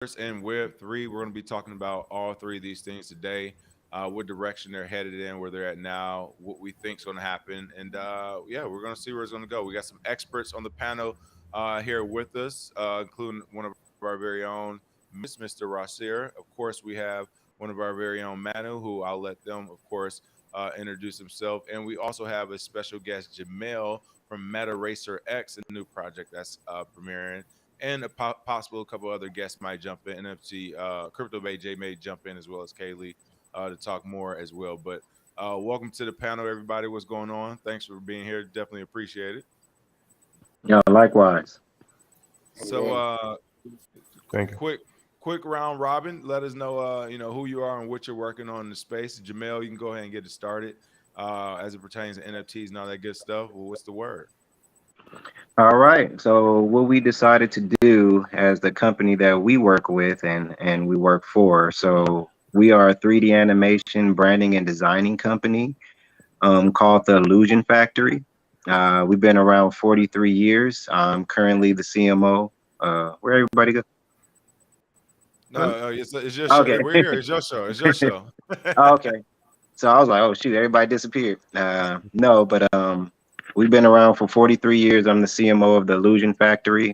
and Web3. We're going to be talking about all three of these things today, what direction they're headed in, where they're at now, what we think is going to happen. And yeah, we're going to see where it's going to go. We got some experts on the panel here with us, including one of our very own, Mr. Rossier. Of course, we have one of our very own Manu, who I'll let them, of course, introduce himself. And we also have a special guest, Jamel from Meta Racer X, a new project that's premiering, and a possible couple other guests might jump in. NFT Crypto Bay J may jump in as well as Kaylee to talk more as well. But welcome to the panel, everybody. What's going on? Thanks for being here. Definitely appreciate it. Yeah, likewise. How's it So going? Thank you. quick round robin. Let us know who you are and what you're working on in the space. Jamel, you can go ahead and get it started as it pertains to NFTs and all that good stuff. Well, what's the word? All right. So what we decided to do as the company that we work with and we work for. So we are a 3D animation branding and designing company called the Illusion Factory. We've been around 43 years. I'm currently the CMO. Where everybody go? No, it's your show. Okay. We're here. It's your show. It's your show. Okay. So I was like, oh shoot, everybody disappeared. No, but we've been around for 43 years. I'm the CMO of the Illusion Factory.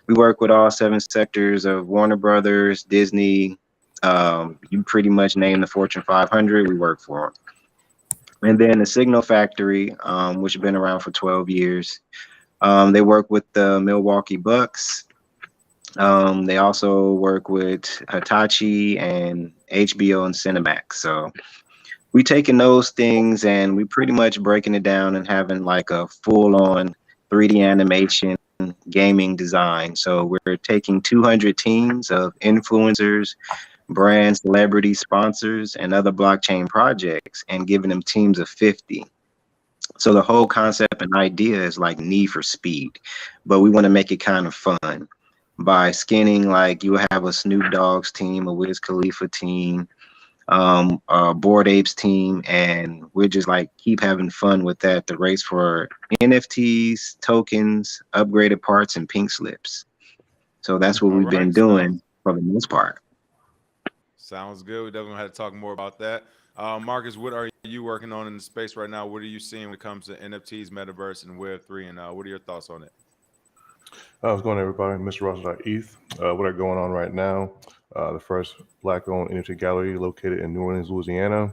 We work with all 7 sectors of Warner Brothers, Disney. You pretty much name the Fortune 500, we work for 'em. And then the Signal Factory, which has been around for 12 years. They work with the Milwaukee Bucks. They also work with Hitachi and HBO and Cinemax. So we taking those things and we pretty much breaking it down and having like a full-on 3D animation gaming design. So we're taking 200 teams of influencers, brands, celebrities, sponsors, and other blockchain projects and giving them teams of 50. So the whole concept and idea is like Need for Speed, but we want to make it kind of fun by skinning, like you have a Snoop Dogg's team, a Wiz Khalifa team, Bored Apes team, and we're just like keep having fun with that. The race for NFTs, tokens, upgraded parts, and pink slips. So that's what All we've right. been doing for the most part. Sounds good. We definitely had to talk more about that. Marcus, what are you working on in the space right now? What are you seeing when it comes to NFTs, Metaverse, and Web3? And what are your thoughts on it? How's it going, everybody? Mr. Ross.eth. What are going on right now? The first Black-owned NFT gallery located in New Orleans, Louisiana.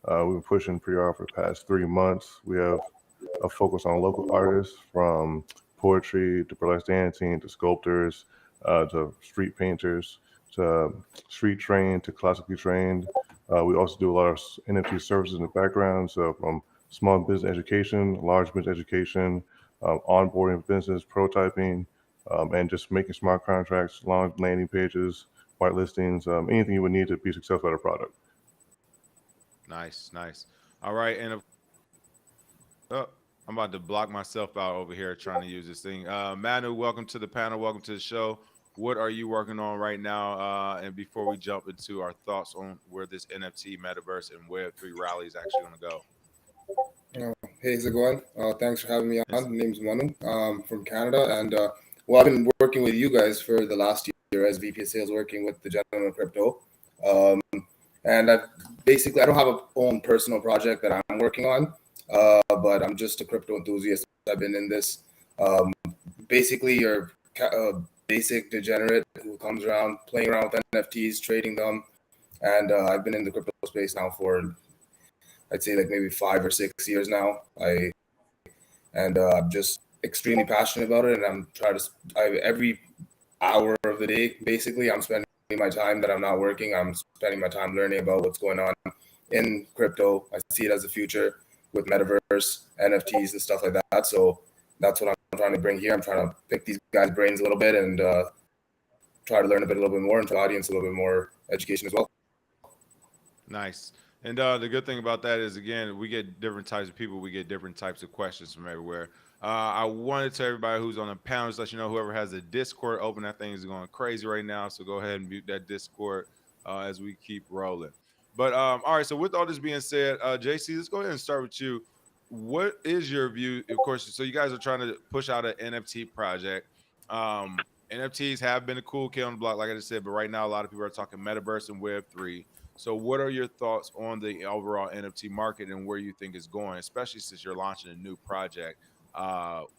We've been pushing pre-art for the past 3 months. We have a focus on local artists, from poetry to burlesque dancing to sculptors to street painters to street trained to classically trained. We also do a lot of NFT services in the background, so from small business education, large business education, onboarding business, prototyping, and just making smart contracts, long landing pages, white listings, anything you would need to be successful at a product. Nice, nice. All right, and oh, I'm about to block myself out over here trying to use this thing. Manu, welcome to the panel. Welcome to the show. What are you working on right now? And before we jump into our thoughts on where this NFT, Metaverse, and Web3 rally is actually going to go. Hey, how's it going? Thanks for having me on. Yes. My name's Manu from Canada. And well, I've been working with you guys for the last year as VP of Sales, working with the Gentleman of Crypto. Um, and I don't have a own personal project that I'm working on, but I'm just a crypto enthusiast. I've been in this. Basically, you're a basic degenerate who comes around playing around with NFTs, trading them. And I've been in the crypto space now for, I'd say, like maybe 5 or 6 years now. I'm just extremely passionate about it, and I'm trying to. Every hour of the day, basically, I'm spending my time that I'm not working. I'm spending my time learning about what's going on in crypto. I see it as a future with Metaverse, NFTs, and stuff like that. So that's what I'm trying to bring here. I'm trying to pick these guys' brains a little bit and try to learn a little bit more, and to the audience a little bit more education as well. Nice. And the good thing about that is, again, we get different types of people. We get different types of questions from everywhere. I wanted to tell everybody who's on the panel, just let you know, whoever has a Discord open, that thing is going crazy right now. So go ahead and mute that Discord as we keep rolling. But all right, so with all this being said, JC, let's go ahead and start with you. What is your view? Of course, so you guys are trying to push out an NFT project. NFTs have been a cool kid on the block, like I just said, but right now a lot of people are talking Metaverse and Web3. So, what are your thoughts on the overall NFT market and where you think it's going, especially since you're launching a new project?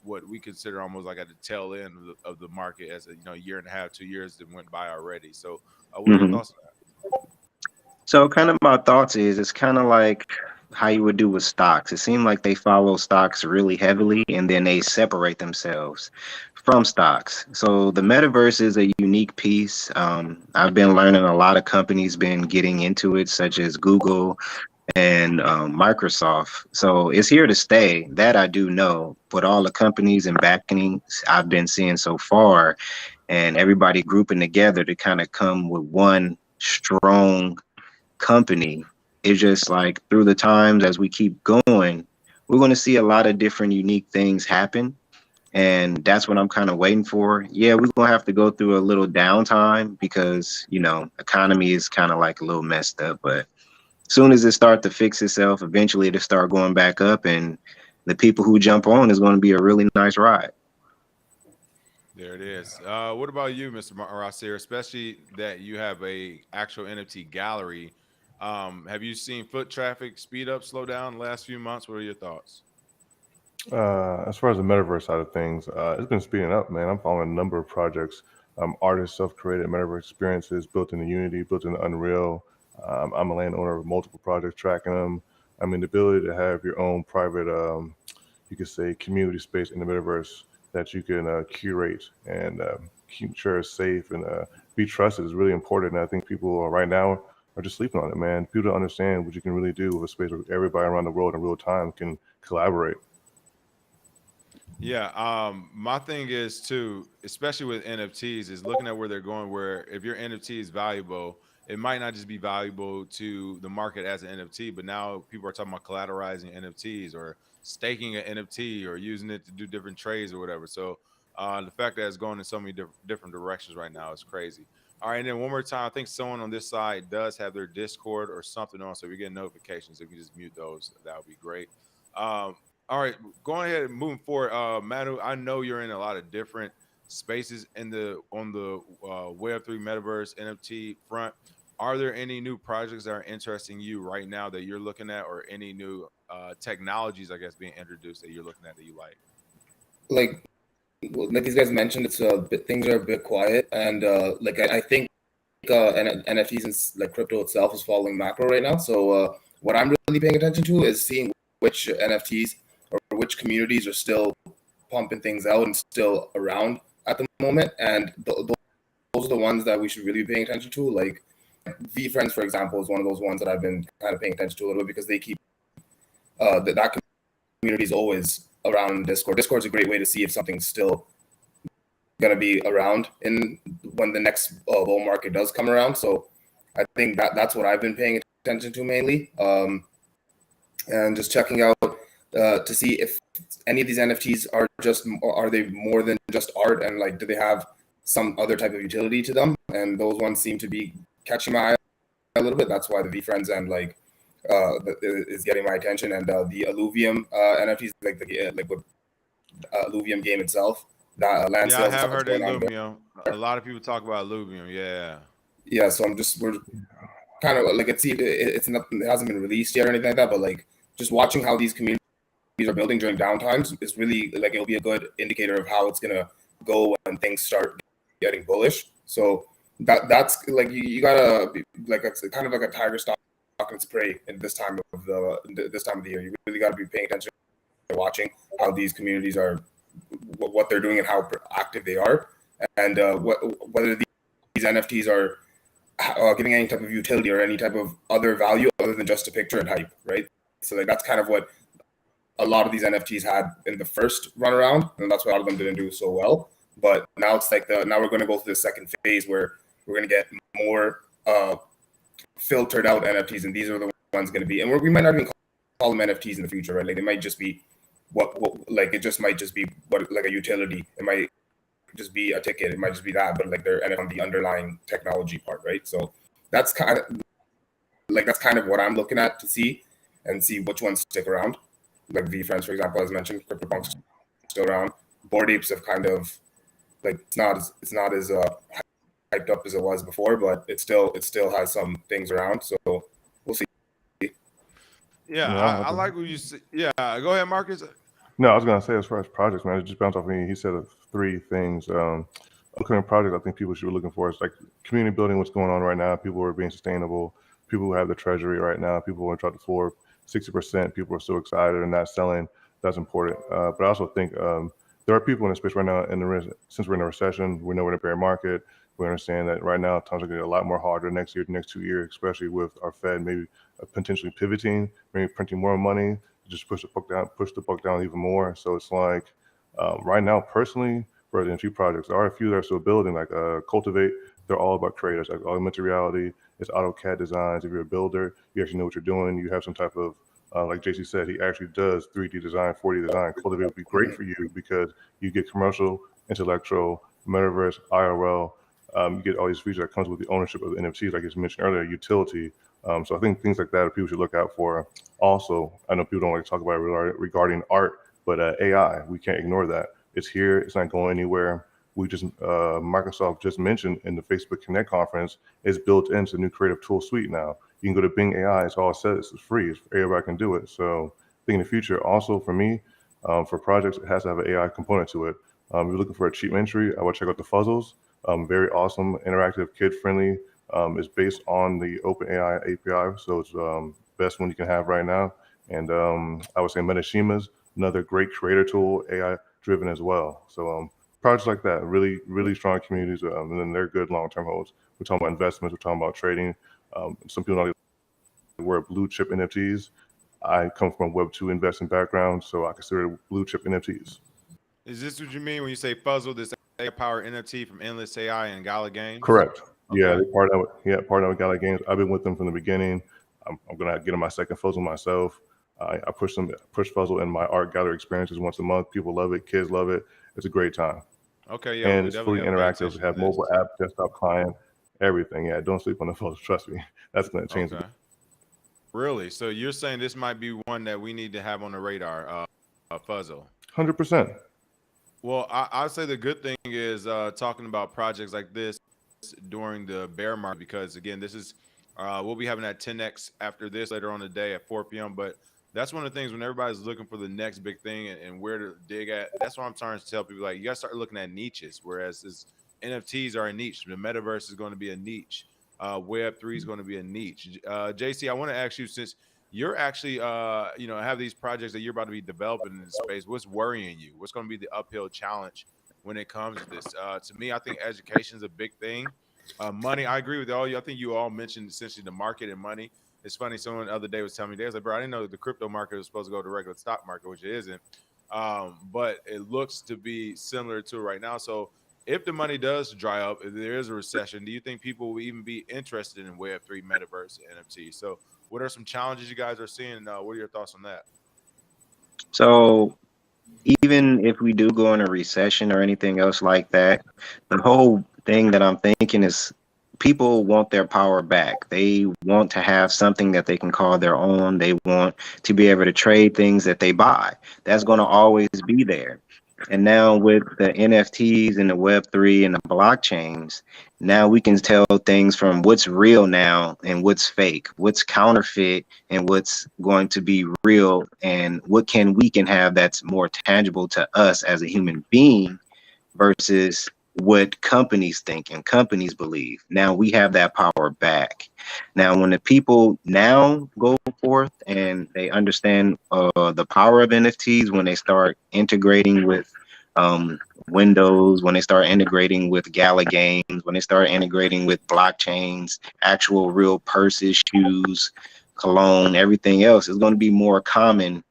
What we consider almost like at the tail end of the market, as a year and a half, 2 years that went by already. So, what are your Mhm. thoughts on So kind of my thoughts is it's kind of like how you would do with stocks. It seemed like they follow stocks really heavily and then they separate themselves from stocks. So the metaverse is a unique piece. I've been learning a lot of companies been getting into it, such as Google and Microsoft. So it's here to stay. That I do know. But all the companies and backings I've been seeing so far, and everybody grouping together to kind of come with one strong company, it's just like through the times as we keep going, we're going to see a lot of different unique things happen. And that's what I'm kind of waiting for. Yeah, we're going to have to go through a little downtime because, economy is kind of like a little messed up. But soon as it start to fix itself, eventually it'll start going back up. And the people who jump on is going to be a really nice ride. There it is. What about you, Mr. Rossier? Especially that you have a actual NFT gallery. Have you seen foot traffic speed up, slow down the last few months? What are your thoughts? As far as the metaverse side of things, it's been speeding up, man. I'm following a number of projects, artists, self-created metaverse experiences built into Unity, built into Unreal. I'm a landowner of multiple projects, tracking them. I mean, the ability to have your own private, you could say, community space in the metaverse that you can curate and keep sure it's safe and be trusted is really important. And I think people right now are just sleeping on it, man. People don't understand what you can really do with a space where everybody around the world in real time can collaborate. Yeah, my thing is too, especially with NFTs, is looking at where they're going. Where if your NFT is valuable, it might not just be valuable to the market as an NFT, but now people are talking about collateralizing NFTs or staking an NFT or using it to do different trades or whatever. So the fact that it's going in so many different directions right now is crazy. All right, and then one more time, I think someone on this side does have their Discord or something on, so we get notifications. If you just mute those, that would be great. Um, all right, going ahead and moving forward, Manu, I know you're in a lot of different spaces on the Web3 Metaverse NFT front. Are there any new projects that are interesting you right now that you're looking at, or any new technologies, I guess, being introduced that you're looking at that you like? Like these guys mentioned, it's a bit, things are a bit quiet, and I think NFTs and like crypto itself is following macro right now. So what I'm really paying attention to is seeing which NFTs or which communities are still pumping things out and still around at the moment, and those are the ones that we should really be paying attention to. Like VFriends, for example, is one of those ones that I've been kind of paying attention to a little bit because they keep that community is always around Discord. Discord's a great way to see if something's still going to be around in when the next bull market does come around. So I think that's what I've been paying attention to mainly, and just checking out to see if any of these NFTs are they more than just art, and like do they have some other type of utility to them? And those ones seem to be catching my eye a little bit. That's why the VFriends and is getting my attention, and the Illuvium NFTs, like with Illuvium game itself. That land Yeah, I sales and have stuff that's heard of going on there. Illuvium. A lot of people talk about Illuvium. Yeah. Yeah, so we're kind of like it's nothing. It hasn't been released yet or anything like that. But like just watching how these communities are building during downtimes is really like it'll be a good indicator of how it's gonna go when things start getting bullish. So that's like you gotta be like it's kind of like a tiger stock and spray in this time of the year. You really got to be paying attention to watching how these communities are, what they're doing, and how active they are, and whether these NFTs are giving any type of utility or any type of other value other than just a picture and hype, right? So like that's kind of what a lot of these NFTs had in the first run around, and that's why a lot of them didn't do so well. But now it's like now we're going to go through the second phase where we're going to get more filtered out NFTs, and these are the ones going to be, and we might not even call them NFTs in the future, right? Like they might just be what like it just might just be what like a utility. It might just be a ticket. It might just be that, but like they're on the underlying technology part, right? So that's kind of what I'm looking at to see which ones stick around. Like VFriends, for example, as mentioned, CryptoPunk's still around. Bored Apes have kind of like it's not as hyped up as it was before, but it still has some things around. So we'll see. Yeah, No, I like what you said. Yeah, go ahead, Marcus. No, I was gonna say as far as projects, man, it just bounced off me. He said three things. Upcoming projects I think people should be looking for is like community building. What's going on right now? People who are being sustainable. People who have the treasury right now. People who are trying to floor 60%. People are so excited and not selling. That's important. But I also think there are people in the space right now. Since we're in a recession, we know we're in a bear market. We understand that right now times are going to get a lot more harder next year, the next 2 years, especially with our Fed maybe potentially pivoting, maybe printing more money, just push the buck down even more. So it's like right now, personally, for the NFT projects, there are a few that are still building, like Cultivate. They're all about creators, like augmented reality. It's AutoCAD designs. If you're a builder, you actually know what you're doing. You have some type of like JC said, he actually does 3D design, 4D design. Cultivate would be great for you because you get commercial, intellectual, metaverse, IRL. You get all these features that comes with the ownership of the NFTs, like you mentioned earlier, utility. So I think things like that people should look out for. Also, I know people don't like to talk about it regarding art, but AI, we can't ignore that. It's here. It's not going anywhere. Microsoft just mentioned in the Facebook Connect conference, it's built into the new creative tool suite now. You can go to Bing AI. It's all it says. It's free. Everybody can do it. So I think in the future, also for me, for projects, it has to have an AI component to it. If you're looking for a cheap entry, I would check out the Fuzzles. Very awesome, interactive, kid-friendly. It's based on the OpenAI API, so it's best one you can have right now. And I would say Metashima's another great creator tool, AI-driven as well. So projects like that, really, really strong communities, and then they're good long-term holds. We're talking about investments. We're talking about trading. Some people don't like the word blue chip NFTs. I come from a Web2 investing background, so I consider it blue chip NFTs. Is this what you mean when you say Fuzzle, this AI powered NFT from Endless AI and Gala Games? Correct. Okay. Yeah, they partner with Gala Games. I've been with them from the beginning. I'm gonna get on my second Fuzzle myself. I push Fuzzle in my art gallery experiences once a month. People love it. Kids love it. It's a great time. Okay, yeah, And we it's definitely fully gotta pay interactive. attention We have to this. mobile app, desktop client, everything. Yeah, don't sleep on the Fuzzle. Trust me, that's gonna change Okay. Really? So you're saying this might be one that we need to have on the radar, Fuzzle? 100%. Well, I'd say the good thing is talking about projects like this during the bear market, because again, this is we'll be having that 10x after this later on today at 4 p.m. But that's one of the things when everybody's looking for the next big thing and where to dig at. That's why I'm trying to tell people, like, you gotta start looking at niches. Whereas this NFTs are a niche, the metaverse is going to be a niche, Web3 is going to be a niche. JC, I want to ask you, since you're actually have these projects that you're about to be developing in this space, what's worrying you? What's going to be the uphill challenge when it comes to this? To me, I think education is a big thing. Money, I agree with all you. I think you all mentioned essentially the market and money. It's funny, someone the other day was telling me, they was like, bro, I didn't know the crypto market was supposed to go to the regular stock market, which it isn't. But it looks to be similar to it right now. So if the money does dry up, if there is a recession, do you think people will even be interested in Web3, Metaverse, NFT? So what are some challenges you guys are seeing? What are your thoughts on that? So even if we do go in a recession or anything else like that, the whole thing that I'm thinking is people want their power back. They want to have something that they can call their own. They want to be able to trade things that they buy. That's going to always be there. And now with the NFTs and the Web3 and the blockchains, now we can tell things from what's real now and what's fake, what's counterfeit and what's going to be real, and what we can have that's more tangible to us as a human being versus what companies think and companies believe. Now we have that power back. Now, when the people now go forth and they understand the power of NFTs, when they start integrating with Windows, when they start integrating with Gala Games, when they start integrating with blockchains, actual real purses, shoes, cologne, everything else is going to be more common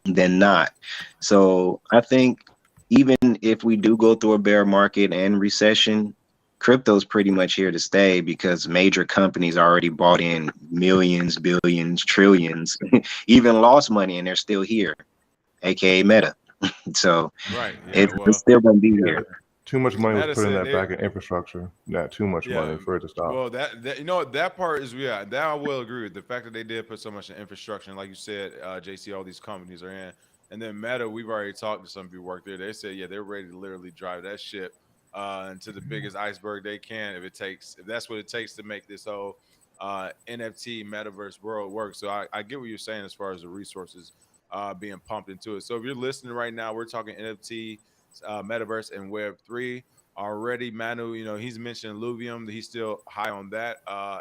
than not. So I think even if we do go through a bear market and recession, crypto's pretty much here to stay because major companies already bought in millions, billions, trillions, even lost money, and they're still here, aka Meta. So Right. Yeah. it's still going to be here. Too much money was put in Medicine, that back in infrastructure. Not too much money for it to stop. Well, that that part is, yeah, that I will agree with. The fact that they did put so much in infrastructure, and like you said, JC, all these companies are in, and then Meta, we've already talked to some people who work there. They said, yeah, they're ready to literally drive that ship and to the biggest iceberg they can if that's what it takes to make this whole NFT metaverse world work. So I get what you're saying as far as the resources being pumped into it. So if you're listening right now, we're talking NFT, metaverse, and Web3 already. Manu, he's mentioned Illuvium, he's still high on that,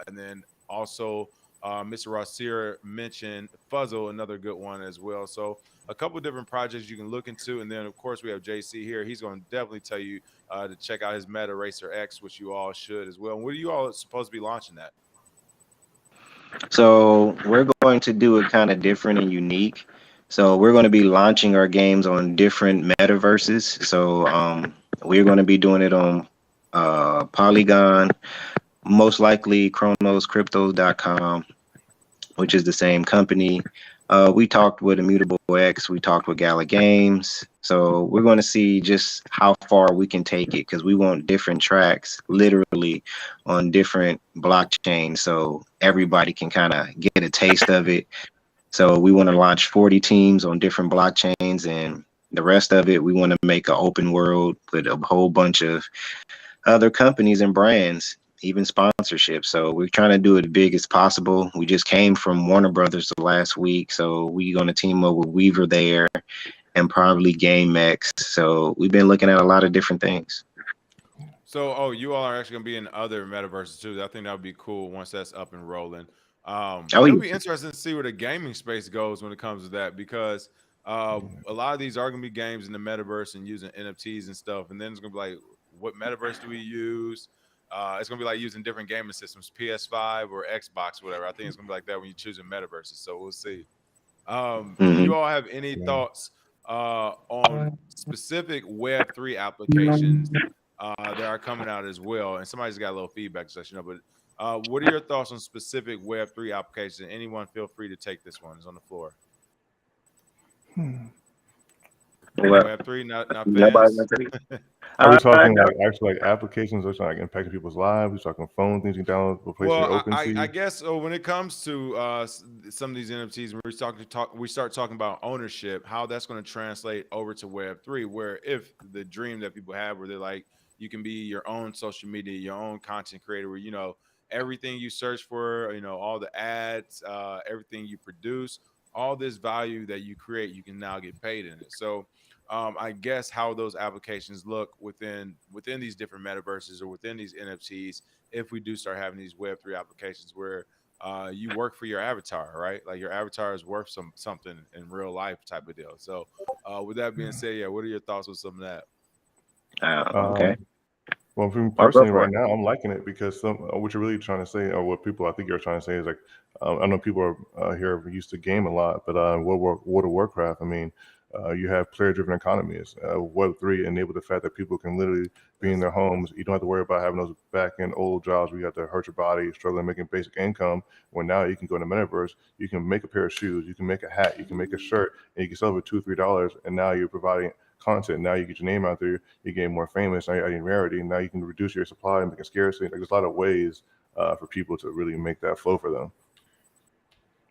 and then also Mr. Rossier mentioned Fuzzle, another good one as well. So a couple different projects you can look into, and then of course we have JC here. He's going to definitely tell you to check out his Meta Racer X, which you all should as well. And what are you all supposed to be launching that? So we're going to do it kind of different and unique. So we're going to be launching our games on different metaverses. So we're going to be doing it on Polygon, most likely chronoscryptos.com, which is the same company. We talked with Immutable X, we talked with Gala Games. So we're going to see just how far we can take it, because we want different tracks literally on different blockchains, so everybody can kind of get a taste of it. So we want to launch 40 teams on different blockchains, and the rest of it, we want to make an open world with a whole bunch of other companies and brands, even sponsorships. So we're trying to do it as big as possible. We just came from Warner Brothers last week, so we're going to team up with Weaver there and probably GameX. So we've been looking at a lot of different things. So, you all are actually going to be in other metaverses too. I think that would be cool once that's up and rolling. It'll be interesting to see where the gaming space goes when it comes to that, because a lot of these are going to be games in the metaverse and using NFTs and stuff. And then it's going to be like, what metaverse do we use? It's going to be like using different gaming systems, PS5 or Xbox, whatever. I think it's going to be like that when you're choosing metaverses. So we'll see. Do you all have any thoughts on specific Web3 applications that are coming out as well? And somebody's got a little feedback session, but what are your thoughts on specific Web3 applications? Anyone feel free to take this one. It's on the floor. Web3, not fans. Are we talking like actually like applications, or like impacting people's lives? We're talking phone things you download, replace your OpenSea? I guess when it comes to some of these NFTs, when we start talking about ownership, how that's going to translate over to Web3, where if the dream that people have, where they're like, you can be your own social media, your own content creator, where everything you search for, all the ads, everything you produce, all this value that you create, you can now get paid in it. So I guess how those applications look within these different metaverses or within these NFTs, if we do start having these Web3 applications where you work for your avatar, right? Like your avatar is worth something in real life type of deal. So with that being said, what are your thoughts on some of that? Okay. Well, for me personally, right now, I'm liking it because what you're really trying to say, or what people I think you're trying to say, is like, I know people are here used to game a lot, but World of Warcraft, I mean, you have player-driven economies. Web3 enabled the fact that people can literally be in their homes. You don't have to worry about having those back-end old jobs where you have to hurt your body, struggling making basic income. When now you can go in the metaverse, you can make a pair of shoes, you can make a hat, you can make a shirt, and you can sell it for $2-3, and now you're providing content. Now you get your name out there, you're getting more famous, now you're adding rarity, and now you can reduce your supply and make it scarcity. Like, there's a lot of ways for people to really make that flow for them.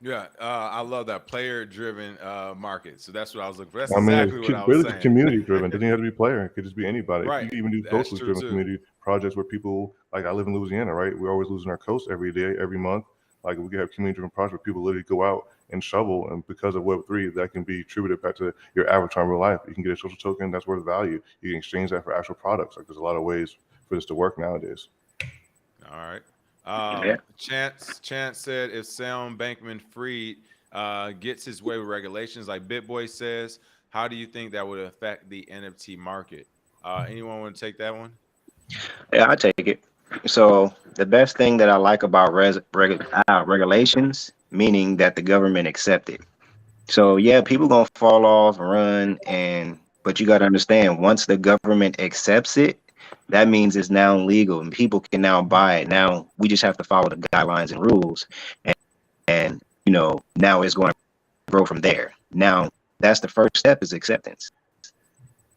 Yeah, I love that player-driven market. So that's what I was looking for. That's exactly what I was saying. Community-driven. It doesn't have to be player. It could just be anybody. Right. You can even do coastal-driven community projects where people, like I live in Louisiana, right? We're always losing our coast every day, every month. Like, we can have community-driven projects where people literally go out and shovel, and because of Web3, that can be attributed back to your avatar in real life. You can get a social token that's worth value. You can exchange that for actual products. Like, there's a lot of ways for this to work nowadays. All right. Chance said if Sam Bankman-Fried gets his way with regulations like BitBoy says, how do you think that would affect the NFT market? Anyone want to take that one? Yeah, I take it. So the best thing that I like about regulations, meaning that the government accept it. So yeah, people gonna fall off and run, but you got to understand, once the government accepts it, that means it's now legal and people can now buy it. Now we just have to follow the guidelines and rules, and now it's going to grow from there. Now that's the first step, is acceptance.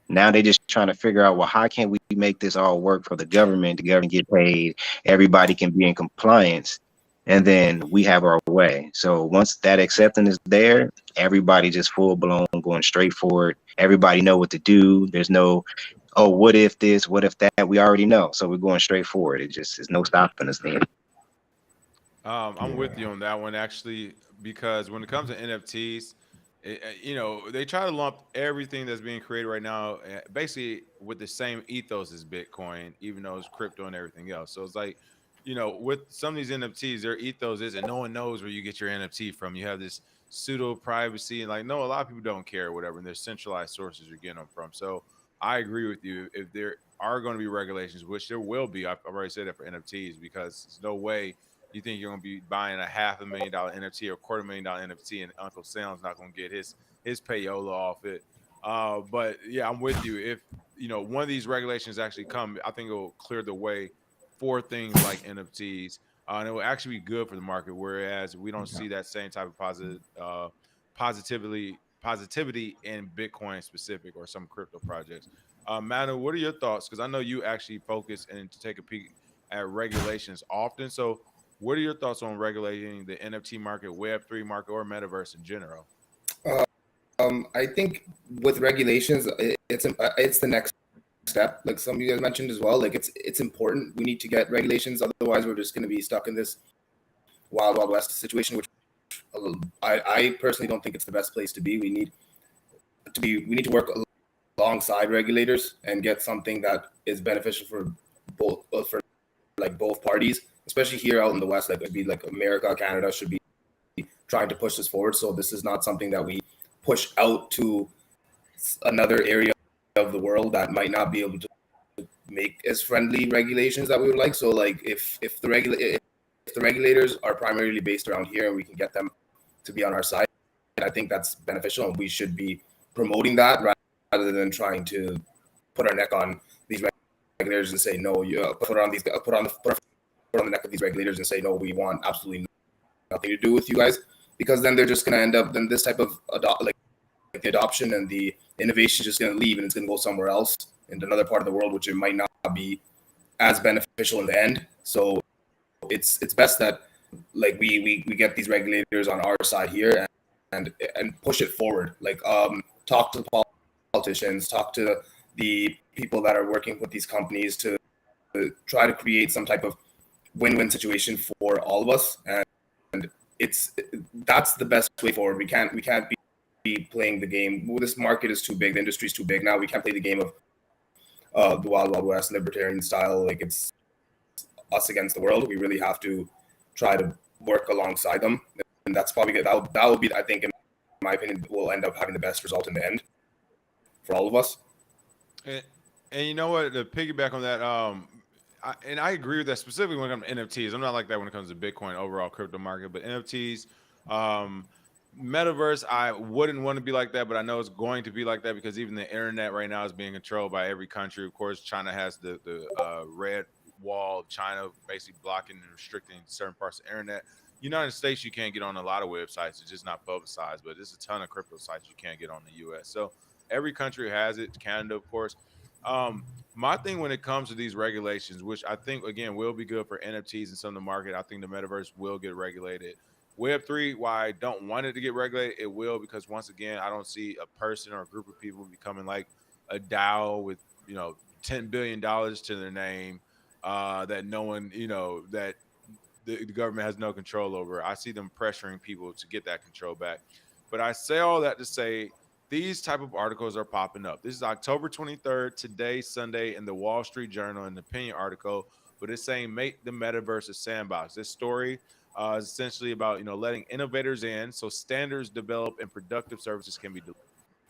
Now they're just trying to figure out, well, how can we make this all work for the government get paid, everybody can be in compliance, and then we have our way. So once that acceptance is there, everybody just full blown going straight forward. Everybody know what to do. There's no, oh, what if this, what if that? We already know, so we're going straight forward. It just is no stopping us then. I'm with you on that one actually, because when it comes to NFTs, they try to lump everything that's being created right now basically with the same ethos as Bitcoin, even though it's crypto and everything else. So it's like, with some of these NFTs, their ethos is, and no one knows where you get your NFT from. You have this pseudo privacy, and like, no, a lot of people don't care, or whatever, and there's centralized sources you're getting them from. So I agree with you. If there are going to be regulations, which there will be, I've already said that for NFTs, because there's no way you think you're going to be buying a $500,000 NFT or $250,000 NFT, and Uncle Sam's not going to get his payola off it. But yeah, I'm with you. If one of these regulations actually come, I think it will clear the way for things like NFTs, and it will actually be good for the market. Whereas we don't see that same type of positivity in Bitcoin specific or some crypto projects. Manu, what are your thoughts? Because I know you actually focus and to take a peek at regulations often. So what are your thoughts on regulating the NFT market, Web3 market, or Metaverse in general? I think with regulations, it's the next step. Like some of you guys mentioned as well. Like it's important. We need to get regulations. Otherwise, we're just going to be stuck in this wild west situation, which I personally don't think it's the best place to be. We need to work alongside regulators and get something that is beneficial for both parties, especially here out in the West. Like it'd be like America, Canada should be trying to push this forward. So this is not something that we push out to another area of the world that might not be able to make as friendly regulations that we would like. So like if the regulators are primarily based around here and we can get them to be on our side, I think that's beneficial, and we should be promoting that rather than trying to put our neck on these regulators and say no. You put on the neck of these regulators and say no. We want absolutely nothing to do with you guys, because then they're just going to end up. Then this type of the adoption and the innovation is just going to leave, and it's going to go somewhere else in another part of the world, which it might not be as beneficial in the end. So it's best that like we get these regulators on our side here and push it forward. Like talk to the politicians, talk to the people that are working with these companies to try to create some type of win-win situation for all of us, and that's the best way forward. We can't be playing the game. Well, this market is too big, the industry is too big now. We can't play the game of the wild west libertarian style, like it's us against the world. We really have to try to work alongside them, and that's probably good. That will be, I think, in my opinion, will end up having the best result in the end for all of us. And you know what? To piggyback on that, I agree with that, specifically when it comes to NFTs. I'm not like that when it comes to Bitcoin overall crypto market, but NFTs, Metaverse, I wouldn't want to be like that, but I know it's going to be like that because even the internet right now is being controlled by every country. Of course, China has the red wall of China basically blocking and restricting certain parts of the internet. United States, you can't get on a lot of websites. It's just not publicized, but there's a ton of crypto sites you can't get on the U.S. So every country has it. Canada, of course. My thing when it comes to these regulations, which I think, again, will be good for NFTs and some of the market, I think the metaverse will get regulated. Web3, why I don't want it to get regulated, it will, because once again, I don't see a person or a group of people becoming like a DAO with, $10 billion to their name that no one, that the government has no control over. I see them pressuring people to get that control back. But I say all that to say these type of articles are popping up. This is October 23rd, today, Sunday, in the Wall Street Journal, an opinion article, but it's saying make the metaverse a sandbox. This story is essentially about, letting innovators in so standards develop and productive services can be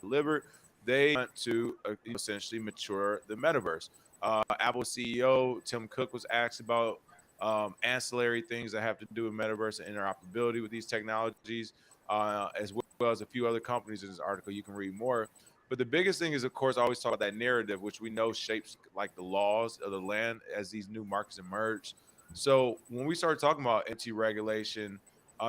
delivered. They want to essentially mature the metaverse. Apple CEO Tim Cook was asked about ancillary things that have to do with metaverse and interoperability with these technologies, as well as a few other companies in this article. You can read more. But the biggest thing is, of course, I always talk about that narrative, which we know shapes like the laws of the land as these new markets emerge. So when we start talking about anti-regulation,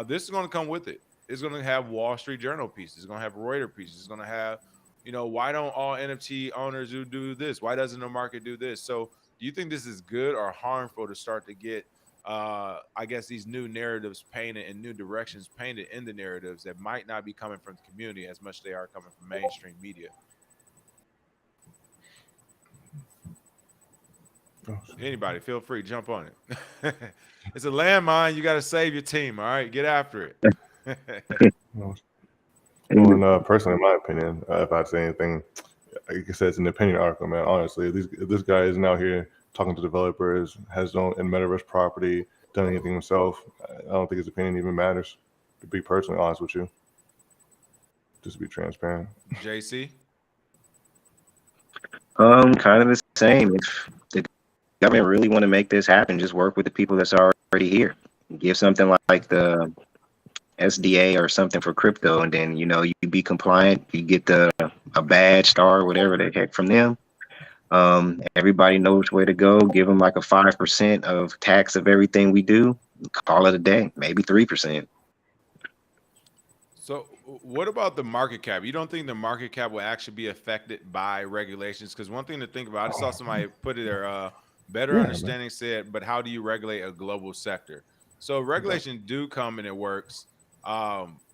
this is going to come with it. It's going to have Wall Street Journal pieces. It's going to have Reuters pieces. It's going to have, why don't all NFT owners do this? Why doesn't the market do this? So do you think this is good or harmful to start to get, I guess, these new narratives painted and new directions painted in the narratives that might not be coming from the community as much as they are coming from mainstream media? Anybody, feel free, jump on it. It's a landmine. You got to save your team. All right, get after it. Well, and personally, in my opinion, if I'd say anything, like I said, it's an opinion article, man. Honestly, if this guy isn't out here talking to developers, has his own in Metaverse property, done anything himself, I don't think his opinion even matters. To be personally honest with you, just to be transparent. JC. Kind of the same. If the government really want to make this happen, just work with the people that's already here. Give something like the SDA or something for crypto, and then you be compliant. You get a badge, star, whatever the heck from them. Everybody knows where to go. Give them like a 5% of tax of everything we do. Call it a day, maybe 3%. So what about the market cap? You don't think the market cap will actually be affected by regulations? Because one thing to think about, I just saw somebody put it there, better understanding said, but how do you regulate a global sector? So regulations do come and it works.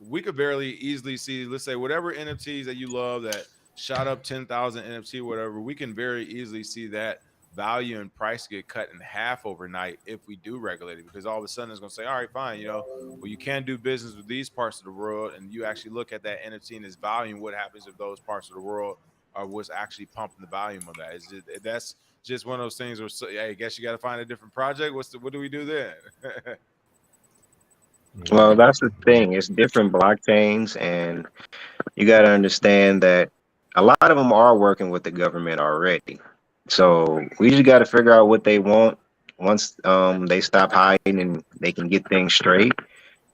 We could very easily see, let's say, whatever NFTs that you love that shot up 10,000 NFT, whatever, we can very easily see that value and price get cut in half overnight if we do regulate it, because all of a sudden it's going to say, all right, fine, well, you can't do business with these parts of the world, and you actually look at that NFT and its value, and what happens if those parts of the world are what's actually pumping the volume of that. That's just one of those things where, hey, I guess you got to find a different project. What do we do then? Well, that's the thing. It's different blockchains, and you got to understand that a lot of them are working with the government already. So we just got to figure out what they want. Once they stop hiding and they can get things straight,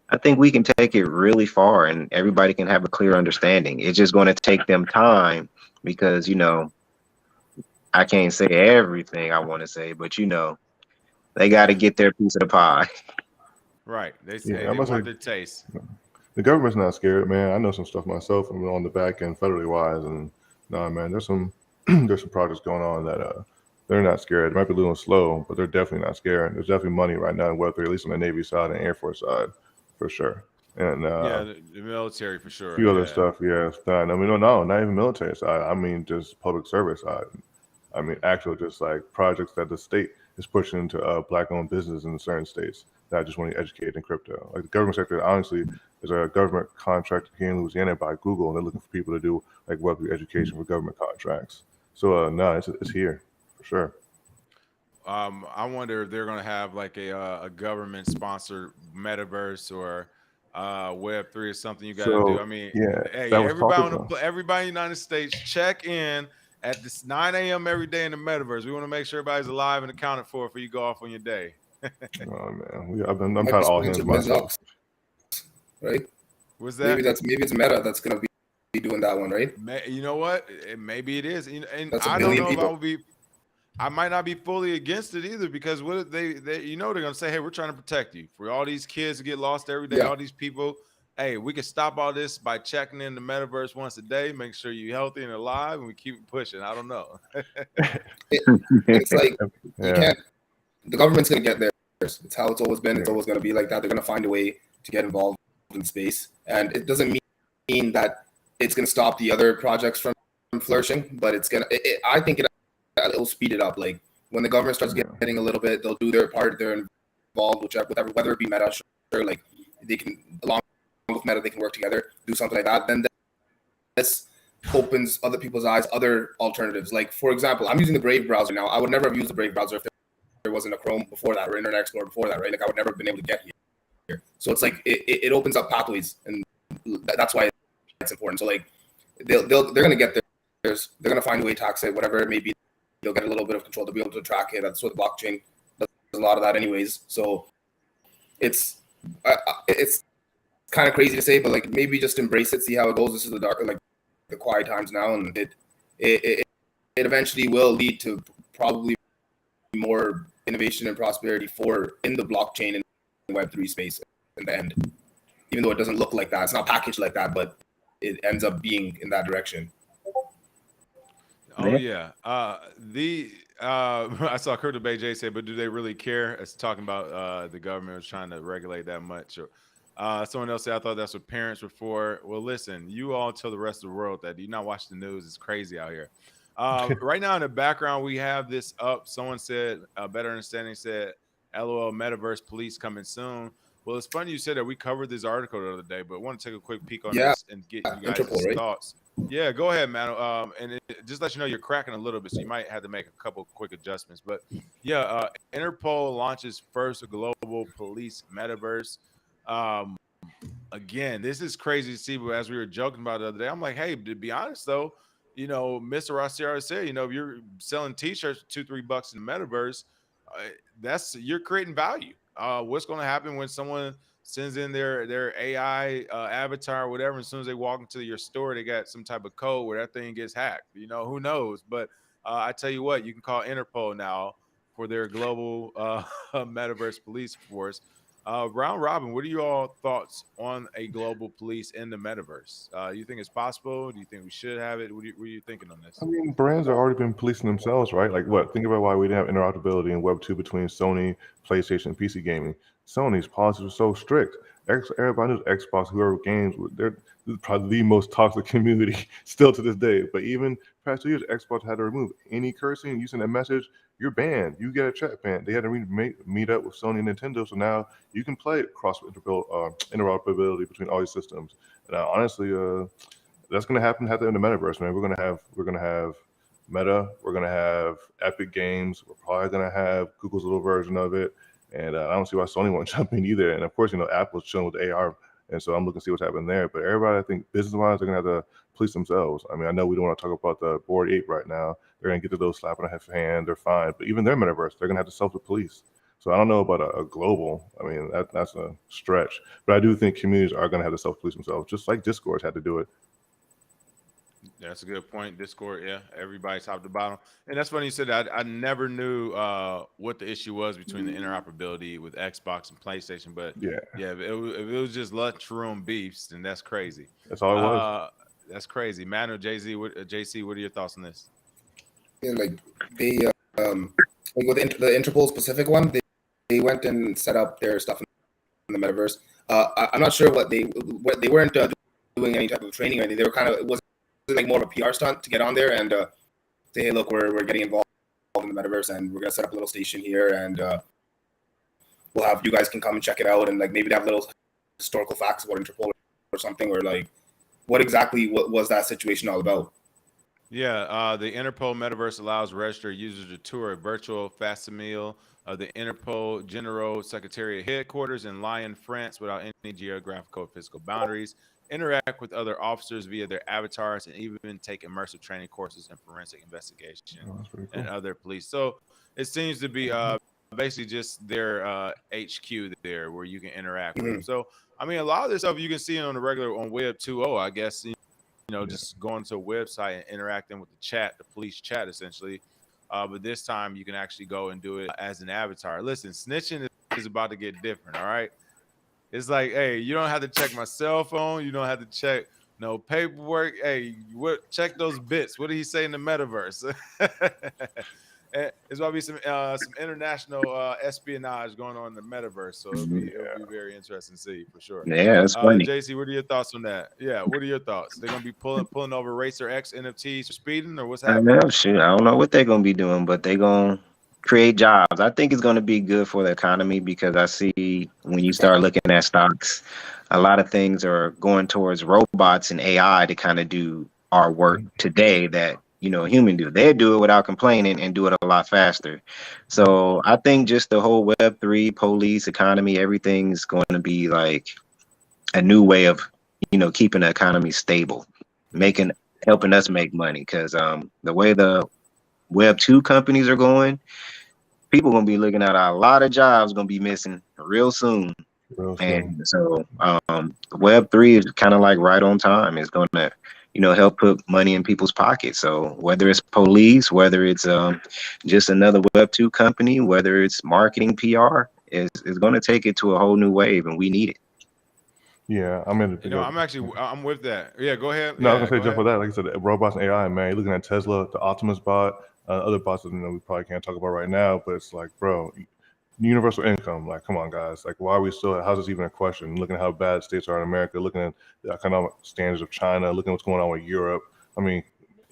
I think we can take it really far, and everybody can have a clear understanding. It's just going to take them time because I can't say everything I want to say, but they got to get their piece of the pie. Right. They say they want their taste. The government's not scared, man. I know some stuff myself. I'm on the back end federally wise, and man, there's some projects going on that they're not scared. It might be a little slow, but they're definitely not scared. There's definitely money right now in Web3, at least on the Navy side and Air Force side, for sure. And the military for sure. A few other stuff, yeah. I mean, no, not even military side. I mean, just public service side. I mean, actual just like projects that the state is pushing into Black-owned business in certain states that just want to educate in crypto. Like the government sector, honestly, is a government contract here in Louisiana by Google, and they're looking for people to do like Web3 education for government contracts. So no, it's here for sure. I wonder if they're going to have like a government sponsored metaverse or Web3 or something you got to do. I mean, hey, everybody in the United States, check in at this 9 a.m. every day in the metaverse. We want to make sure everybody's alive and accounted for you go off on your day. Oh man, I'm trying all hands myself. Right? What's that? Maybe it's Meta that's going to be doing that one, right? You know what? Maybe it is. And I don't know if I might not be fully against it either, because what they they're going to say, hey, we're trying to protect you for all these kids who get lost every day, all these people. Hey, we can stop all this by checking in the metaverse once a day, make sure you're healthy and alive, and we keep pushing. I don't know. It's like you can't. The government's going to get there. It's how it's always been. It's always going to be like that. They're going to find a way to get involved in space, and it doesn't mean that it's going to stop the other projects from flourishing, but it's going to. I think it'll speed it up. Like when the government starts getting a little bit, they'll do their part. They're involved, whether it be Meta, sure, like they can, along with Meta, they can work together, do something like that. Then this opens other people's eyes, other alternatives. Like for example, I'm using the Brave browser now. I would never have used the Brave browser if there wasn't a Chrome before that or Internet Explorer before that, right? Like I would never have been able to get here. So it's like it opens up pathways, and that's why it's important. So like they're gonna get theirs. They're gonna find a way to tax it, whatever it may be. They'll get a little bit of control to be able to track it. That's what the blockchain does, a lot of that, anyways. So it's kind of crazy to say, but like maybe just embrace it, see how it goes. This is the quiet times now, and it eventually will lead to probably more innovation and prosperity in the blockchain and Web3 space in the end. Even though it doesn't look like that, it's not packaged like that, but it ends up being in that direction. Oh yeah. I saw Kurt Debate Jay say, but do they really care? It's talking about the government was trying to regulate that much. Or someone else said, I thought that's what parents were for. Well, listen, you all tell the rest of the world that do you not watch the news. It's crazy out here. Right now in the background, we have this up. Someone said, Better Understanding said, LOL, Metaverse police coming soon. Well, it's funny you said that. We covered this article the other day, but I want to take a quick peek on Yeah, this and get you guys' Interpol, right? thoughts. Yeah, go ahead, man. Just let you know you're cracking a little bit, so you might have to make a couple quick adjustments. But yeah, Interpol launches first global police metaverse. Um, Again, this is crazy to see. But as we were joking about the other day, I'm like, hey, to be honest though, Mr. Rossier said, if you're selling T-shirts for $2-3 in the metaverse, you're creating value. What's going to happen when someone sends in their AI avatar or whatever? As soon as they walk into your store, they got some type of code where that thing gets hacked. Who knows? But I tell you what, you can call Interpol now for their global metaverse police force. Round Robin, what are you all thoughts on a global police in the metaverse? You think it's possible? Do you think we should have it? What are you thinking on this? I mean, brands have already been policing themselves, right? Like what? Think about why we didn't have interoperability in Web 2 between Sony, PlayStation, and PC gaming. Sony's policies were so strict. Everybody knows Xbox, whoever games, they're probably the most toxic community still to this day. But even past 2 years, Xbox had to remove any cursing. You send a message, you're banned. You get a chat ban. They had to meet up with Sony and Nintendo, so now you can play cross interoperability between all these systems. And honestly, that's going to happen in the metaverse, man. We're going to have Meta. We're going to have Epic Games. We're probably going to have Google's little version of it. And I don't see why Sony won't jump in either. And of course, Apple's chilling with AR. And so I'm looking to see what's happening there. But everybody, I think business-wise, they're going to have to police themselves. I mean, I know we don't want to talk about the Bored Ape right now. They're going to get to those slap on the hand. They're fine. But even their metaverse, they're going to have to self-police. So I don't know about a global. I mean, that's a stretch. But I do think communities are going to have to self-police themselves, just like Discord had to do it. That's a good point. Discord, yeah, everybody's top to bottom. And that's funny you said that. I never knew what the issue was between the interoperability with Xbox and PlayStation. But yeah, if it was just lunchroom beefs, then that's crazy. That's all it was. That's crazy. Manu, JC, what are your thoughts on this? Yeah, like they like with the Interpol specific one, they went and set up their stuff in the metaverse. I'm not sure what they weren't doing any type of training or anything. They were kind of, it was like more of a PR stunt to get on there and say, hey, look, we're getting involved in the metaverse and we're gonna set up a little station here and we'll have, you guys can come and check it out, and like maybe they have little historical facts about Interpol or something, or like what was that situation all about? Yeah, the Interpol Metaverse allows registered users to tour a virtual facsimile of the Interpol General Secretariat headquarters in Lyon, France, without any geographical or physical boundaries, interact with other officers via their avatars, and even take immersive training courses in forensic investigation and other police. So it seems to be basically just their HQ there where you can interact with them. So, I mean, a lot of this stuff you can see on the regular on Web 2.0, I guess. Just going to a website and interacting with the police chat, essentially. But this time you can actually go and do it as an avatar. Listen, snitching is about to get different, all right? It's like, hey, you don't have to check my cell phone. You don't have to check no paperwork. Hey, check those bits. What did he say in the metaverse? There's going to be some international espionage going on in the metaverse. So it'll be very interesting to see for sure. Yeah, that's funny. JC, what are your thoughts on that? Yeah, what are your thoughts? They're going to be pulling over Racer X NFTs for speeding, or what's happening? I don't know what they're going to be doing, but they're going to create jobs. I think it's going to be good for the economy because I see when you start looking at stocks, a lot of things are going towards robots and AI to kind of do our work today that human do. They do it without complaining and do it a lot faster. So I think just the whole Web3 police economy, everything's going to be like a new way of, keeping the economy stable, helping us make money. Because the way the Web2 companies are going, people going to be looking at a lot of jobs going to be missing real soon. And so Web3 is kind of like right on time. It's going to help put money in people's pockets. So whether it's police, whether it's just another Web2 company, whether it's marketing, PR, is going to take it to a whole new wave, and we need it. Yeah, I'm with that. Yeah, go ahead. No, I was gonna say jump for that. Like I said, robots and AI, man. You're looking at Tesla, the Optimus bot, other bots that we probably can't talk about right now. But it's like, bro, universal income. Like, come on, guys. Like, why are we still? How's this even a question? Looking at how bad states are in America, looking at the economic standards of China, looking at what's going on with Europe. I mean,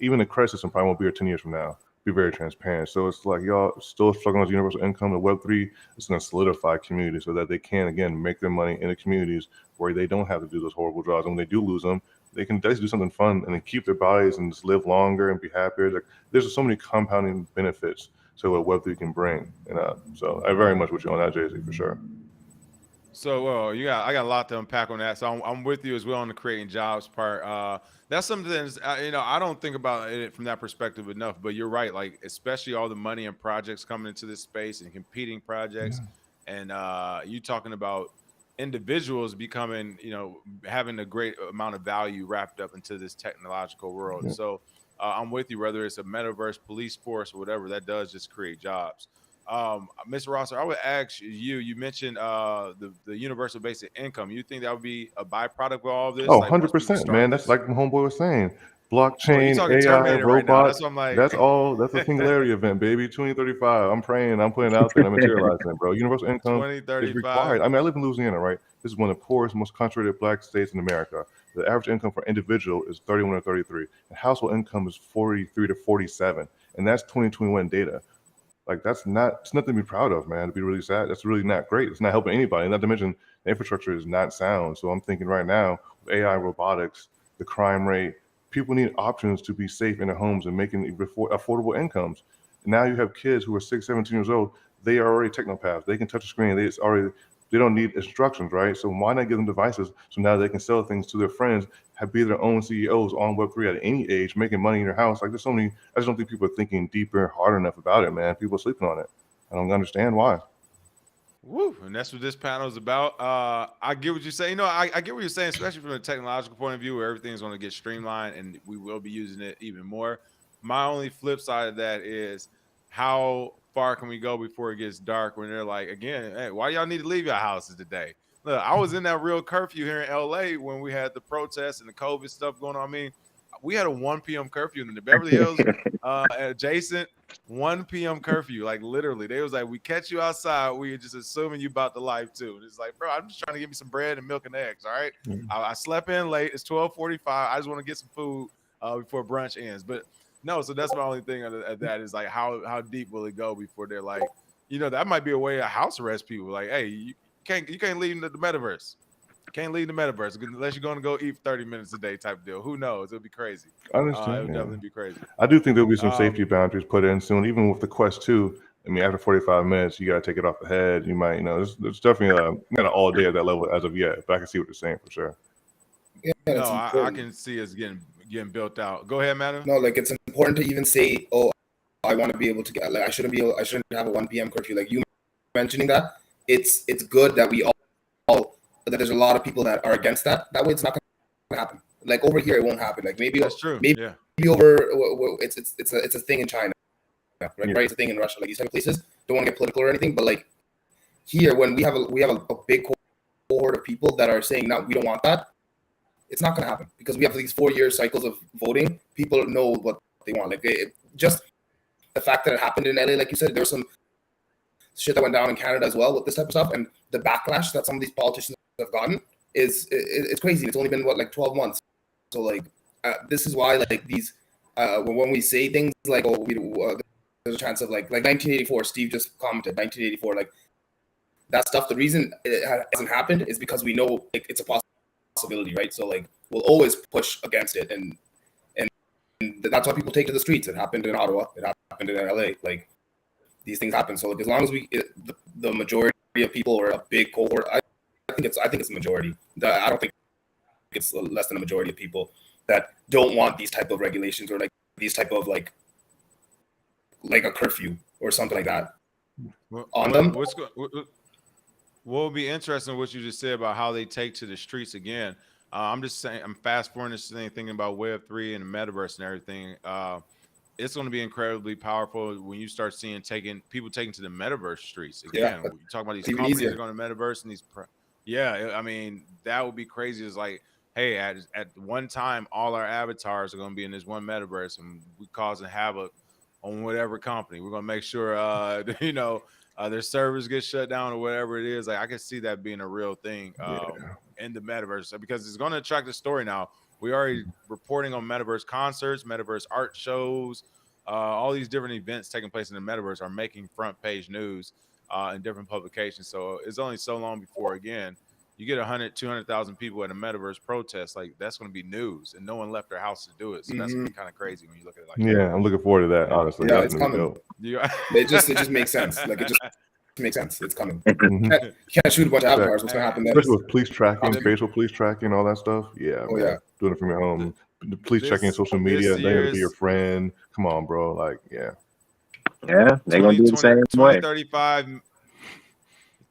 even the credit system probably won't be here 10 years from now. Be very transparent. So it's like y'all still struggling with universal income. The Web3 is going to solidify communities so that they can, again, make their money in the communities where they don't have to do those horrible jobs. And when they do lose them, they can just do something fun and then keep their bodies and just live longer and be happier. Like, there's so many compounding benefits to what Web3 can bring. And so I very much with you on that, Jay-Z, for sure. So, I got a lot to unpack on that. So I'm with you as well on the creating jobs part. That's something that's, I don't think about it from that perspective enough, but you're right. Like, especially all the money and projects coming into this space and competing projects. And you talking about individuals becoming, having a great amount of value wrapped up into this technological world. Yeah. So I'm with you, whether it's a metaverse, police force, or whatever, that does just create jobs. Mr. Rosser, I would ask you mentioned the universal basic income. You think that would be a byproduct of all of this? Oh, Like, once people 100%, start man. this? That's like my homeboy was saying. Well, you're Blockchain, talking AI, Terminator right now. That's robots. what I'm like. That's all. That's a singularity event, baby. 2035. I'm praying. I'm putting it out there and I'm materializing, bro. Universal income is 2035. required. I mean, I live in Louisiana, right? This is one of the poorest, most concentrated black states in America. The average income for individual is 31 to 33. And household income is 43 to 47. And that's 2021 data. Like, it's nothing to be proud of, man. To be really sad, that's really not great. It's not helping anybody. Not to mention the infrastructure is not sound. So I'm thinking right now, with AI, robotics, the crime rate, people need options to be safe in their homes and making affordable incomes. Now you have kids who are 6, 17 years old. They are already technopaths. They can touch a screen. They don't need instructions, right? So why not give them devices so now they can sell things to their friends, be their own CEOs on Web3 at any age, making money in your house? Like, there's so many. I just don't think people are thinking deeper, hard enough about it, man. People are sleeping on it. I don't understand why. Woo, and that's what this panel is about. I get what you're saying. I get what you're saying, especially from a technological point of view, where everything's going to get streamlined and we will be using it even more. My only flip side of that is how far can we go before it gets dark, when they're like, again, hey, why y'all need to leave your houses today? Look, I was in that real curfew here in LA when we had the protests and the COVID stuff going on. I mean, we had a 1 p.m. curfew in the Beverly Hills adjacent 1 p.m. curfew. Like, literally, they was like, we catch you outside, we just assuming you about the life too. And it's like, bro, I'm just trying to get me some bread and milk and eggs. All right. I slept in late. It's 12:45. I just want to get some food before brunch ends. But no, so that's my only thing of that is like, how deep will it go before they're like, that might be a way to house arrest people. Like, hey, you can't leave the metaverse. Can't leave the metaverse unless you're going to go eat for 30 minutes a day type deal. Who knows? It'll be crazy. I understand. It would definitely be crazy. I do think there'll be some safety boundaries put in soon, even with the Quest 2. I mean, after 45 minutes, you got to take it off the head. You might, there's definitely not an all day at that level as of yet, but I can see what you're saying for sure. Yeah, no, I can see us getting built out. Go ahead, Madam. No, like, it's important to even say, oh, I want to be able to get, like, I shouldn't have a 1 p.m. curfew. Like, you mentioning that, it's good that we all that there's a lot of people that are against that. That way, it's not going to happen. Like, over here, it won't happen. Like, maybe that's true. Maybe over it's a thing in China, right? Yeah. Right? It's a thing in Russia. Like, these type of places, don't want to get political or anything, but like here, when we have a big cohort of people that are saying, no, we don't want that, it's not going to happen, because we have these 4-year cycles of voting. People know what they want. Like, just the fact that it happened in LA, like you said, there's some shit that went down in Canada as well with this type of stuff, and the backlash that some of these politicians have gotten it's crazy. It's only been 12 months. So like this is why, like, these when we say things like, oh, there's a chance of like 1984, Steve just commented 1984, like that stuff, the reason it hasn't happened is because we know it's a possibility, right? So like we'll always push against it, and that's why people take to the streets. It happened in Ottawa, it happened in LA. Like, these things happen. So like, as long as the majority of people, or a big cohort, I think it's a majority. I don't think it's less than a majority of people that don't want these type of regulations, or like these type of like a curfew or something like that on them. What will be interesting, what you just said about how they take to the streets again. I'm just saying, I'm fast forwarding this thing, thinking about Web3 and the metaverse and everything. It's going to be incredibly powerful when you start seeing people taking to the metaverse streets again. Yeah. You talk about these companies that are going to metaverse and these. Yeah, I mean, that would be crazy. It's like, hey, at one time, all our avatars are going to be in this one metaverse, and we causing havoc on whatever company. We're going to make sure, their servers get shut down or whatever it is. Like, I can see that being a real thing in the metaverse, because it's going to attract a story now. We already reporting on Metaverse concerts, Metaverse art shows, all these different events taking place in the Metaverse are making front page news in different publications. So it's only so long before, again, you get 100, 200,000 people at a Metaverse protest, like that's going to be news, and no one left their house to do it. So that's going to be kind of crazy when you look at it like that. Yeah, I'm looking forward to that. Honestly, Yeah, that's it's gonna be coming. dope. It just makes sense. Like it just makes sense. It's coming. Mhm. You can't shoot a bunch of avatars. What's gonna happen next? Especially with police tracking, facial police tracking, all that stuff. Yeah, Oh, man. yeah. Doing it from your home. The police checking social media, they're gonna be your friend. Come on, bro. Like, yeah. Yeah, they're gonna do the same way.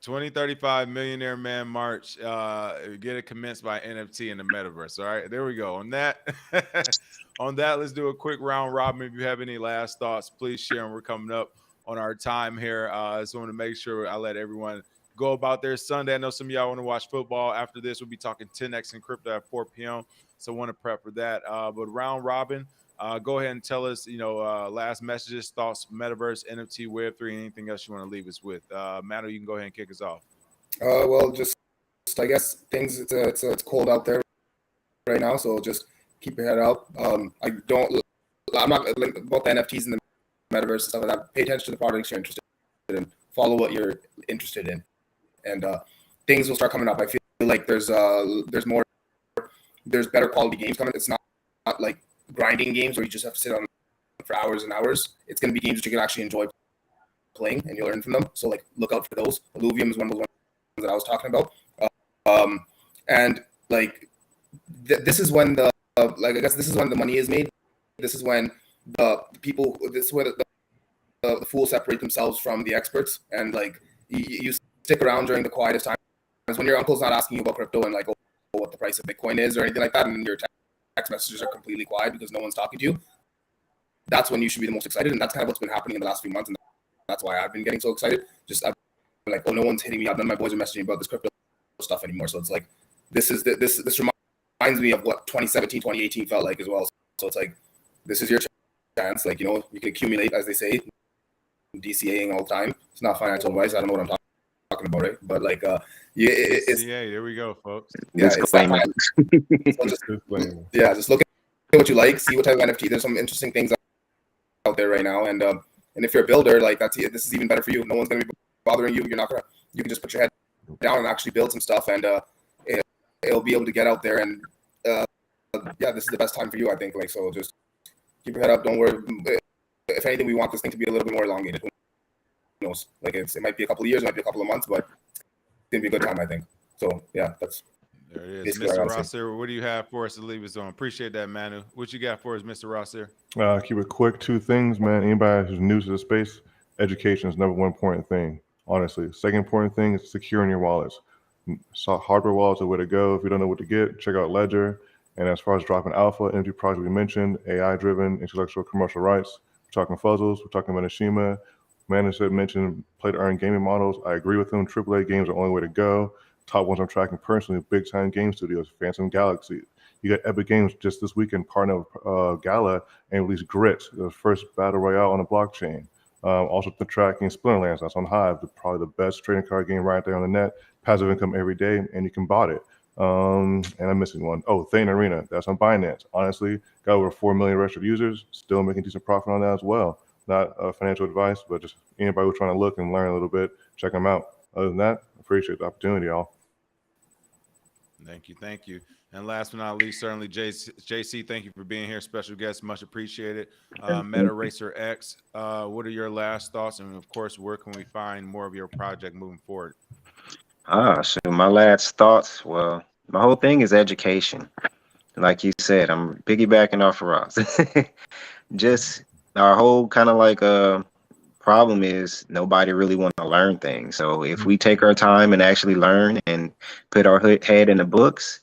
2035 Millionaire Man March. Get it commenced by NFT in the Metaverse. All right, there we go. On that, let's do a quick round robin. If you have any last thoughts, please share them. We're coming up on our time here. I just want to make sure I let everyone go about their Sunday. I know some of y'all want to watch football. After this, we'll be talking 10x and crypto at 4 p.m. So I want to prep for that. But round robin. Go ahead and tell us, last messages, thoughts, Metaverse, NFT, Web3, anything else you want to leave us with. Manu, you can go ahead and kick us off. Well, just I guess things. It's cold out there right now, so just keep your head out. I'm not like, about the NFTs and the Metaverse and stuff like that. Pay attention to the products you're interested in. Follow what you're interested in, and things will start coming up. I feel like there's better quality games coming. It's not like grinding games where you just have to sit on for hours and hours. It's going to be games that you can actually enjoy playing and you'll learn from them. So like look out for those. Illuvium is one of those ones that I was talking about. And like this is when the I guess this is when the money is made. This is when the fools separate themselves from the experts, and like you stick around during the quietest times when your uncle's not asking you about crypto and like what the price of Bitcoin is or anything like that, and your text messages are completely quiet because no one's talking to you. That's when you should be the most excited, and that's kind of what's been happening in the last few months, and that's why I've been getting so excited. I've been like, oh, no one's hitting me up. None of my boys are messaging about this crypto stuff anymore. So it's like this reminds me of what 2017, 2018 felt like as well. So it's like this is your chance. Like you can accumulate, as they say, DCAing all the time. It's not financial advice. I don't know what I'm talking about, right? But like, it's there we go, folks. Yeah, it's that time. So just look at what you like, see what type of NFT. There's some interesting things out there right now, and if you're a builder, like this is even better for you. No one's gonna be bothering you. You can just put your head down and actually build some stuff, and it'll be able to get out there. And this is the best time for you, I think. Like, so just keep your head up. Don't worry. If anything, we want this thing to be a little bit more elongated. Who knows? Like it might be a couple of years, it might be a couple of months, but it's gonna be a good time, I think. So yeah, that's. There it is. Mr. Rosser, what do you have for us to leave us on? Appreciate that, Manu. What you got for us, Mr. Rosser? Keep it quick. 2 things, man. Anybody who's new to the space, education is number one important thing, honestly. Second important thing is securing your wallets. So hardware wallets are the way to go. If you don't know what to get, check out Ledger. And as far as dropping alpha, energy project we mentioned, AI-driven, intellectual commercial rights. We're talking Fuzzles. We're talking Menishima. Manager mentioned play-to-earn gaming models. I agree with them. AAA games are the only way to go. Top ones I'm tracking personally, big-time game studios, Phantom Galaxy. You got Epic Games just this weekend partner with Gala and released Grit, the first battle royale on the blockchain. Also the tracking Splinterlands, that's on Hive, probably the best trading card game right there on the net. Passive income every day, and you can bot it. And I'm missing one. Oh, Thane Arena, that's on Binance. Honestly, got over 4 million registered users, still making decent profit on that as well. Not financial advice, but just anybody who's trying to look and learn a little bit, check them out. Other than that, appreciate the opportunity, y'all. Thank you. And last but not least, certainly JC, thank you for being here. Special guest, much appreciated. Meta Racer X, what are your last thoughts? And of course, where can we find more of your project moving forward? So my last thoughts, well, my whole thing is education. Like you said, I'm piggybacking off of Ross. Just our whole kind of like problem is nobody really want to learn things. So if we take our time and actually learn and put our head in the books,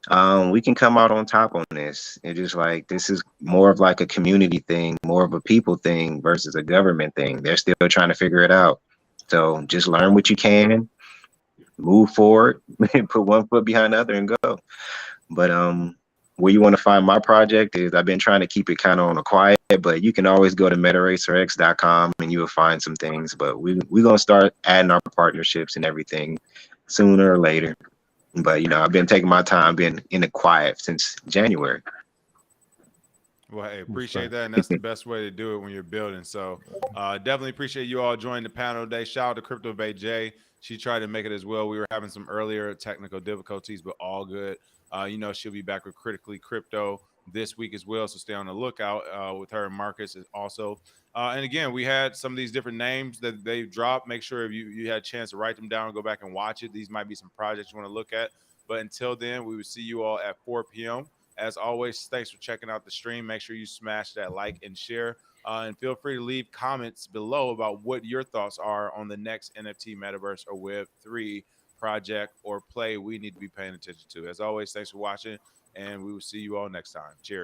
we can come out on top on this. It's just like this is more of like a community thing, more of a people thing versus a government thing. They're still trying to figure it out. So just learn what you can, move forward, put one foot behind the other and go. But where you want to find my project is I've been trying to keep it kind of on the quiet, but you can always go to metaracerx.com and you will find some things. But we're going to start adding our partnerships and everything sooner or later. But I've been taking my time, been in the quiet since January. Well, hey, appreciate that, and that's the best way to do it when you're building. So definitely appreciate you all joining the panel today. Shout out to Crypto Bay J. She tried to make it as well. We were having some earlier technical difficulties, but all good. She'll be back with Critically Crypto this week as well, so stay on the lookout with her and Marcus also. And again, we had some of these different names that they dropped. Make sure if you had a chance to write them down and go back and watch it. These might be some projects you want to look at. But until then, we will see you all at 4 p.m. As always, thanks for checking out the stream. Make sure you smash that like and share. And feel free to leave comments below about what your thoughts are on the next NFT, Metaverse, or Web3 project or play we need to be paying attention to. As always, thanks for watching, and we will see you all next time. Cheers.